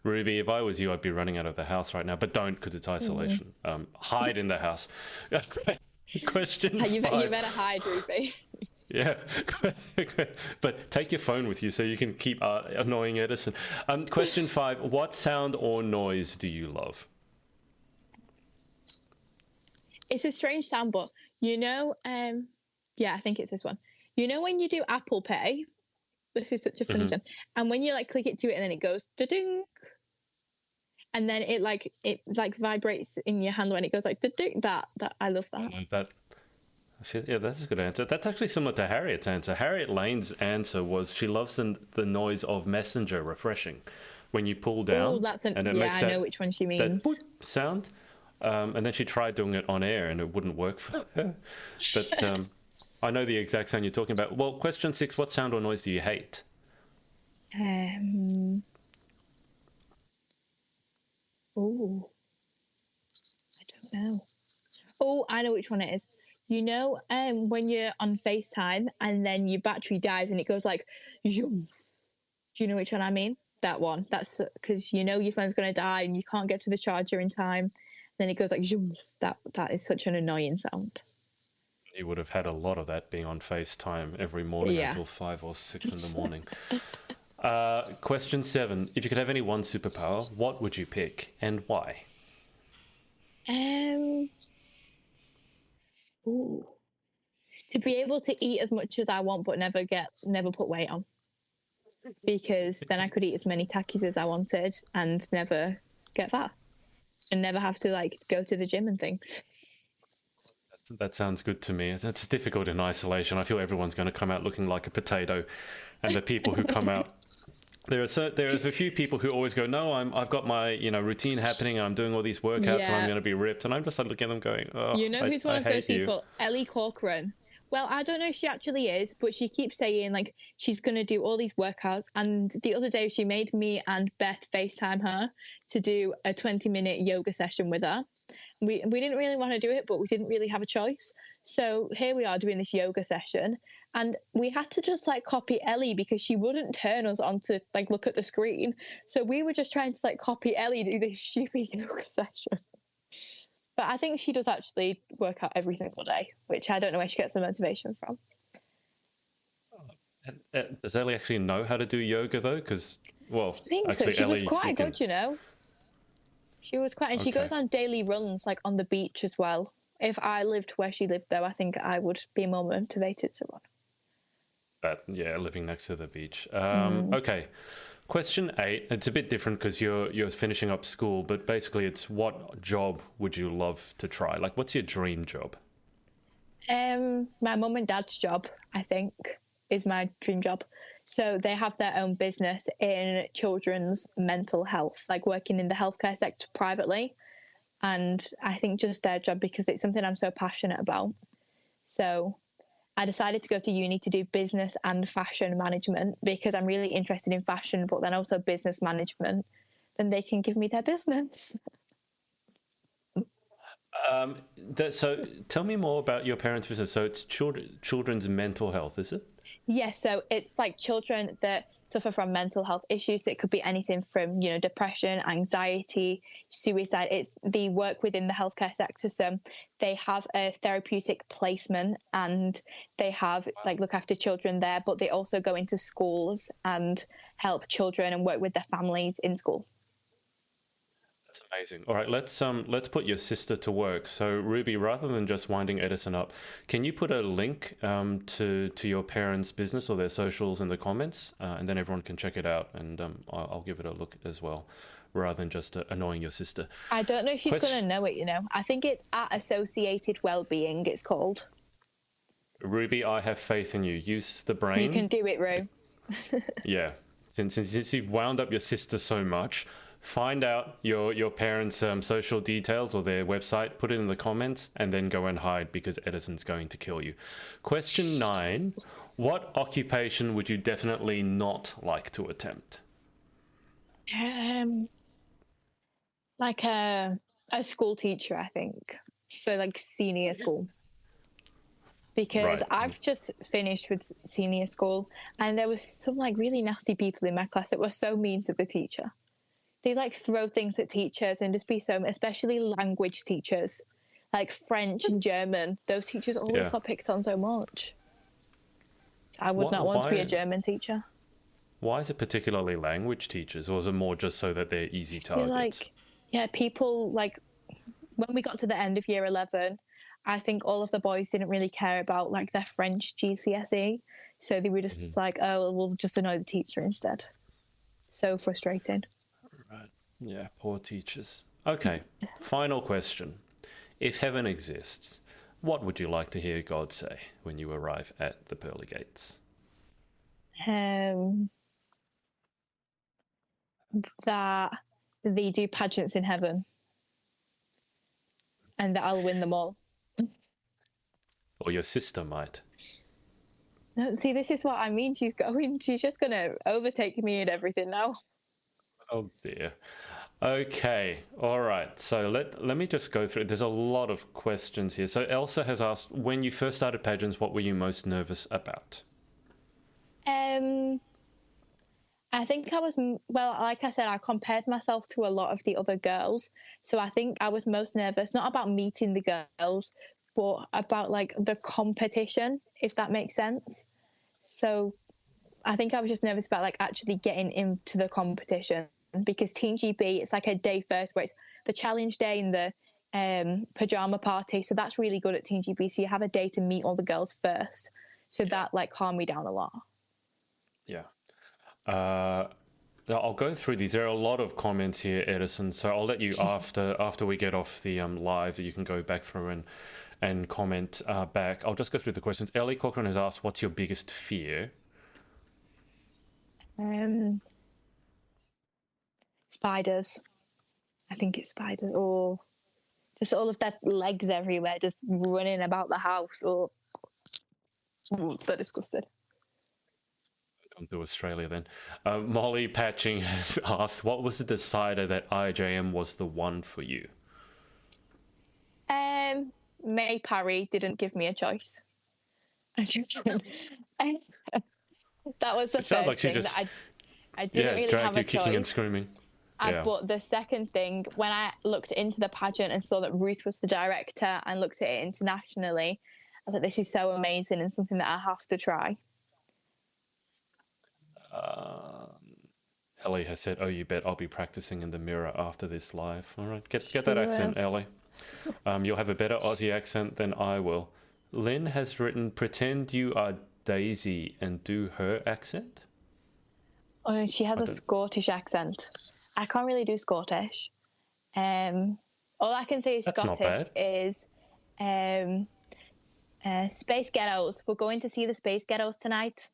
Ruby, if I was you, I'd be running out of the house right now, but don't, because it's isolation. Hide in the house. Question 5. You better hide, Ruby. Yeah, but take your phone with you so you can keep annoying Edison. Question 5, what sound or noise do you love? It's a strange sound, but I think it's this one. You know when you do Apple Pay? This is such a funny sound. And when you like click it to it and then it goes da-ding. And then it vibrates in your hand when it goes like da-ding. That I love that. Yeah, that's a good answer. That's actually similar to Harriet's answer. Harriet Lane's answer was she loves the noise of Messenger refreshing. When you pull down, I know which one she means. That sound. And then she tried doing it on air and it wouldn't work for her. But I know the exact sound you're talking about. Well, question 6, what sound or noise do you hate? I don't know. Oh, I know which one it is. You know, when you're on FaceTime and then your battery dies and it goes like, zoom. Do you know which one I mean? That one. That's because you know your phone's going to die and you can't get to the charger in time. Then it goes like, zoom. That is such an annoying sound. You would have had a lot of that being on FaceTime every morning until 5 or 6 in the morning. Question 7. If you could have any one superpower, what would you pick and why? To be able to eat as much as I want but never put weight on. Because then I could eat as many takis as I wanted and never get fat. And never have to like go to the gym and things. That sounds good to me. It's difficult in isolation. I feel everyone's going to come out looking like a potato, and the people who come out, there's a few people who always go, no, I've got my routine happening, and I'm doing all these workouts, and I'm Yeah. going to be ripped, and I'm just like looking at them going, oh, You know who's one I of those hate you. people? Ellie Corcoran. Well, I don't know if she actually is, but she keeps saying like she's gonna do all these workouts. And the other day she made me and Beth FaceTime her to do a 20-minute yoga session with her. We didn't really want to do it, but we didn't really have a choice. So here we are doing this yoga session, and we had to just like copy Ellie because she wouldn't turn us on to like look at the screen. So we were just trying to like copy Ellie do this stupid yoga session. But I think she does actually work out every single day, which I don't know where she gets the motivation from. Does Ellie actually know how to do yoga though? Because, well, I think so. actually, She was Ellie, you quite can. good, you know. She was quite, and she Okay, goes on daily runs, like on the beach as well. If I lived where she lived, though, I think I would be more motivated to run. but yeah, living next to the beach. Mm. Okay, question 8. It's a bit different because you're finishing up school, but basically, it's what job would you love to try? Like, what's your dream job? My mum and dad's job, I think, is my dream job. So they have their own business in children's mental health, like working in the healthcare sector privately. And I think just their job, because it's something I'm so passionate about. So I decided to go to uni to do business and fashion management because I'm really interested in fashion, but then also business management. Then they can give me their business. So tell me more about your parents' business. So it's children's mental health, is it? Yeah, so it's like children that suffer from mental health issues. It could be anything from, depression, anxiety, suicide. It's the work within the healthcare sector. So they have a therapeutic placement and they have like look after children there, but they also go into schools and help children and work with their families in school. That's amazing. All right, let's put your sister to work. So Ruby, rather than just winding Edison up, can you put a link to your parents' business or their socials in the comments, and then everyone can check it out, and I'll give it a look as well, rather than just annoying your sister. I don't know if she's going to Question, know it. I think it's at Associated Wellbeing, it's called. Ruby, I have faith in you. Use the You brain. can do it, Rue. Yeah, since you've wound up your sister so much, find out your parents' social details or their website, put it in the comments, and then go and hide because Edison's going to kill you. Question 9. What occupation would you definitely not like to attempt? Um, like a school teacher, I think, for like senior school. Because Right. I've just finished with senior school and there was some like really nasty people in my class that were so mean to the teacher. They like throw things at teachers and just be so, especially language teachers, like French and German. Those teachers always Yeah. got picked on so much. I would What, not want to be a why German teacher. why is it particularly language teachers, or is it more just so that they're easy I feel targets? like, yeah, people like when we got to the end of year 11, I think all of the boys didn't really care about like their French GCSE. So they were just Mhm. like, oh, we'll just annoy the teacher instead. So frustrating. Right. Yeah, poor teachers. Okay, final question. If heaven exists, what would you like to hear God say when you arrive at the pearly gates? Um, that they do pageants in heaven and that I'll win them all. Or your sister might. No, see, this is what I mean. She's just going to overtake me and everything now. Oh dear. Okay, all right. So let me just go through. There's a lot of questions here. So Elsa has asked, when you first started pageants, what were you most nervous about? Um, I think I was, well, like I said, I compared myself to a lot of the other girls. So I think I was most nervous, not about meeting the girls, but about like the competition, if that makes sense. So I think I was just nervous about like actually getting into the competition because Team GB, it's like a day first where it's the challenge day and the pajama party. So that's really good at Team GB. So you have a day to meet all the girls first. So Yeah. that like calmed me down a lot. Yeah. Uh, Now, I'll go through these. There are a lot of comments here, Edison. So I'll let you after we get off the live, you can go back through and comment back. I'll just go through the questions. Ellie Cochran has asked, what's your biggest fear? Spiders. I think it's spiders, or just all of their legs everywhere, just running about the house. Or they're disgusting. Come to Australia then. Molly Patching has asked, what was the decider that IJM was the one for you? May Parry didn't give me a choice. That was the Sounds first like she thing just, that I didn't really dragged have you a kicking and choice. screaming. Yeah. But the second thing, when I looked into the pageant and saw that Ruth was the director and looked at it internationally, I thought this is so amazing and something that I have to try. Ellie has said, "Oh, you bet I'll be practicing in the mirror after this live." All right, get that accent, Ellie. You'll have a better Aussie accent than I will. Lynn has written, "Pretend you are Daisy and do her accent." Oh, she has a Scottish accent. I can't really do Scottish. All I can say is Scottish is Space Ghettos. We're going to see the Space Ghettos tonight.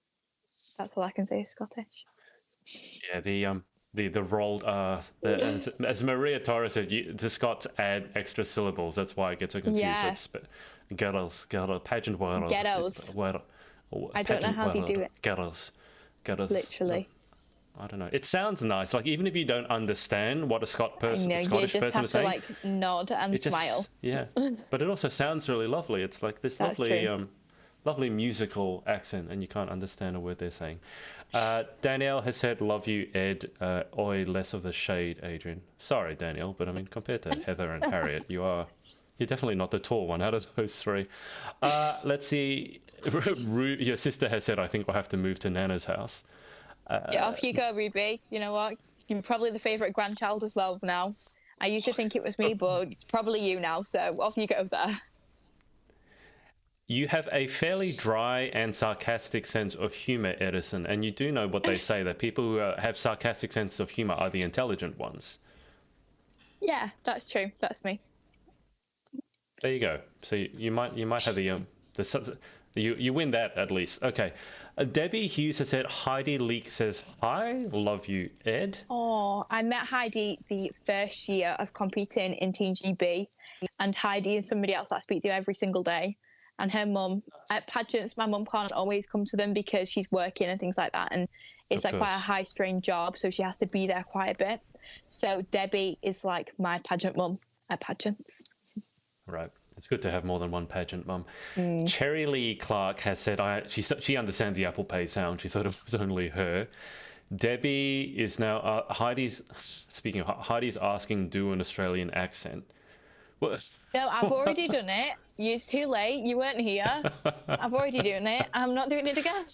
That's all I can say is Scottish. Yeah, the rolled as Maria Torres said, the Scots add extra syllables. That's why I get so confused. Yeah. Ghettos, pageant world. Ghettos. I don't know how they do it. Ghettos. Literally. I don't know. It sounds nice. Like, even if you don't understand what a Scottish person is saying, you just have to like nod and smile. Yeah, but it also sounds really lovely. It's like this lovely musical accent, and you can't understand a word they're saying. Danielle has said, "Love you, Ed. Oi, less of the shade, Adrian." Sorry, Danielle, but I mean, compared to Heather and Harriet, you're definitely not the tall one out of those three. Let's see. Your sister has said, "I think we'll have to move to Nana's house." Yeah, off you go, Ruby. You know what? You're probably the favourite grandchild as well now. I used to think it was me, but it's probably you now, so off you go there. You have a fairly dry and sarcastic sense of humor, Edison, and you do know what they say, that people who have sarcastic sense of humor are the intelligent ones. Yeah, that's true. That's me. There you go. So you might have you win that at least. Okay. Debbie Hughes has said, Heidi Leek says, "Hi, love you, Ed." Oh, I met Heidi the first year of competing in Team GB, and Heidi is somebody else that I speak to every single day. And her mum, at pageants, my mum can't always come to them because she's working and things like that. And it's like quite a high strain job, so she has to be there quite a bit. So Debbie is like my pageant mum at pageants. Right. It's good to have more than one pageant mum. Cherry Lee Clark has said, she understands the Apple Pay sound. She thought it was only her. Debbie is now, speaking of, Heidi's asking, do an Australian accent. What? No, I've already done it. It's too late. You weren't here. I've already done it. I'm not doing it again.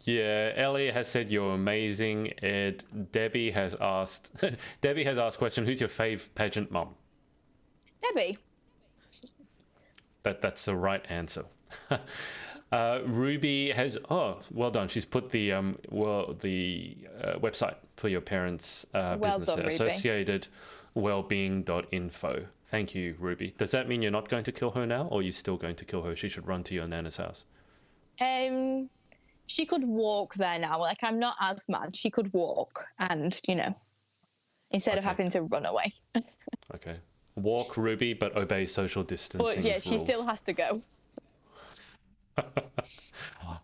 Yeah, Ellie has said you're amazing. Ed, Debbie has asked question, who's your fave pageant mum? Debbie. That's the right answer. Ruby has, well done. She's put the website for your parents' business, done, Associated Wellbeing.info. Thank you, Ruby. Does that mean you're not going to kill her now, or are you still going to kill her? She should run to your Nana's house. She could walk there now. Like, I'm not as mad. She could walk, and instead of having to run away. Okay. Walk, Ruby, but obey social distancing. But yeah, she still has to go.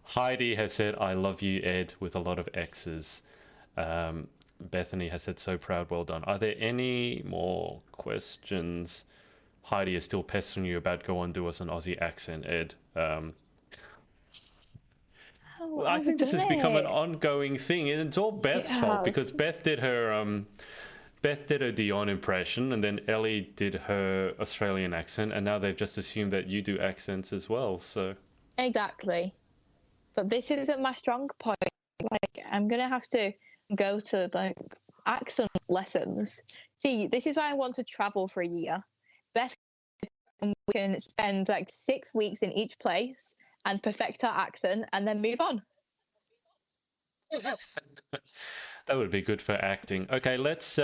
Heidi has said, "I love you, Ed," with a lot of X's. Bethany has said, "So proud, well done." Are there any more questions? Heidi is still pestering you about, go on, do us an Aussie accent, Ed. I think this has become an ongoing thing, and it's all Beth's fault, because Beth did her Dion impression, and then Ellie did her Australian accent, and now they've just assumed that you do accents as well. So exactly, but this isn't my strong point. Like, I'm gonna have to go to like accent lessons. See, this is why I want to travel for a year. Beth, we can spend like 6 weeks in each place and perfect our accent, and then move on. That would be good for acting. Okay, let's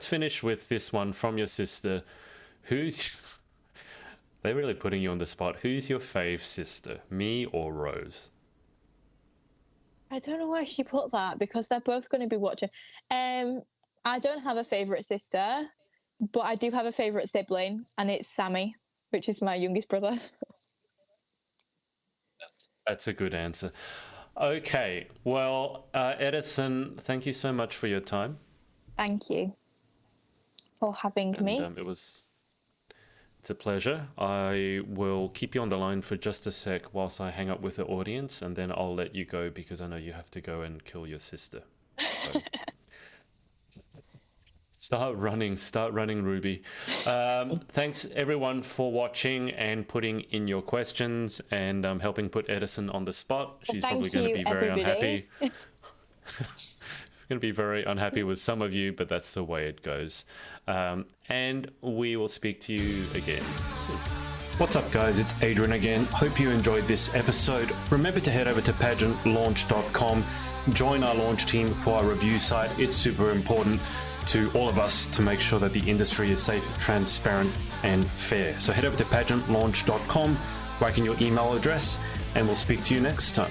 finish with this one from your sister. They're really putting you on the spot. Who's your fave sister, me or Rose? I don't know why she put that because they're both going to be watching. I don't have a favourite sister, but I do have a favourite sibling, and it's Sammy, which is my youngest brother. That's a good answer. Okay, well, Edison, thank you so much for your time. Thank you for having me. It's a pleasure. I will keep you on the line for just a sec whilst I hang up with the audience, and then I'll let you go because I know you have to go and kill your sister. So start running, Ruby. Thanks everyone for watching and putting in your questions and helping put Edison on the spot. She's probably going to be very unhappy. Going to be very unhappy with some of you, but that's the way it goes. And we will speak to you again soon. What's up, guys? It's Adrian again. Hope you enjoyed this episode. Remember to head over to pageantlaunch.com, join our launch team for our review site. It's super important to all of us to make sure that the industry is safe, transparent, and fair. So head over to pageantlaunch.com, write in your email address, and we'll speak to you next time.